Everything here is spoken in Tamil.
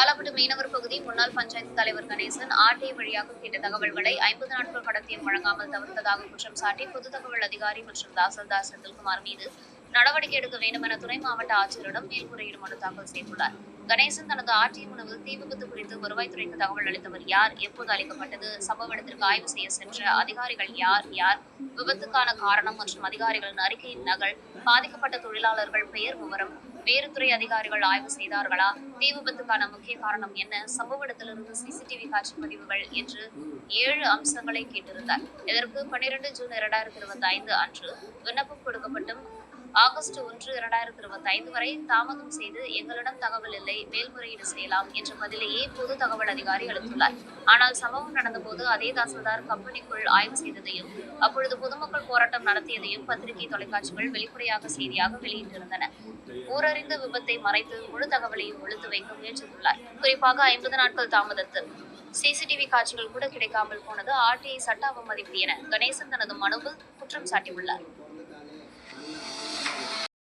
காலாப்பட்டு மீனவர் பகுதி முன்னாள் பஞ்சாயத்து தலைவர் கணேசன் ஆர்டிஐ வழியாக கேட்ட தகவல்களை 50 நாட்கள் கடத்தியும் வழங்காமல் தவிர்த்ததாக குற்றம் சாட்டி பொது தகவல் அதிகாரி மற்றும் தாசில்தார் செந்தில்குமார் மீது நடவடிக்கை எடுக்க வேண்டும் என துணை மாவட்ட ஆட்சியரிடம் மேல்முறையீடு மனு தாக்கல் செய்துள்ளார். கணேசன் தனது ஆர்டிஐ மனுவில் தீ விபத்து குறித்து வருவாய்த்துறைக்கு தகவல் அளித்தவர் யார், எப்போது அளிக்கப்பட்டது, சம்பவ இடத்திற்கு ஆய்வு செய்ய சென்ற அதிகாரிகள் யார் யார், விபத்துக்கான காரணம் மற்றும் அதிகாரிகளின் அறிக்கையின் நகல், பாதிக்கப்பட்ட தொழிலாளர்கள் பெயர் விவரம், வேறு துறை அதிகாரிகள் ஆய்வு செய்தார்களா, தீ விபத்துக்கான முக்கிய காரணம் என்ன, சம்பவ இடத்திலிருந்து சிசிடிவி காட்சி பதிவுகள் என்று 7 அம்சங்களை கேட்டிருந்தார். இதற்கு 12 ஜூன் 2025 அன்று விண்ணப்பம் கொடுக்கப்பட்டும் ஆகஸ்ட் 1, 2025 வரை தாமதம் செய்து எங்களிடம் தகவல் இல்லை, மேல்முறையீடு செய்யலாம் என்ற பதிலையே பொது தகவல் அதிகாரி அளித்துள்ளார். ஆனால் சம்பவம் நடந்தபோது அதே தாசில்தார் கம்பெனிக்குள் ஆய்வு செய்ததையும் அப்பொழுது பொதுமக்கள் போராட்டம் நடத்தியதையும் பத்திரிகை தொலைக்காட்சிகள் வெளிப்படையாக செய்தியாக வெளியிட்டிருந்தன. ஊரறிந்த விபத்தை மறைத்து முழு தகவலையும் ஒழித்து வைக்க முயற்சித்துள்ளார். குறிப்பாக 50 நாட்கள் தாமதத்தில் சிசிடிவி காட்சிகள் கூட கிடைக்காமல் போனது ஆர்டிஐ சட்ட அவமதிப்பு என கணேசன் தனது மனுவில் குற்றம் சாட்டியுள்ளார்.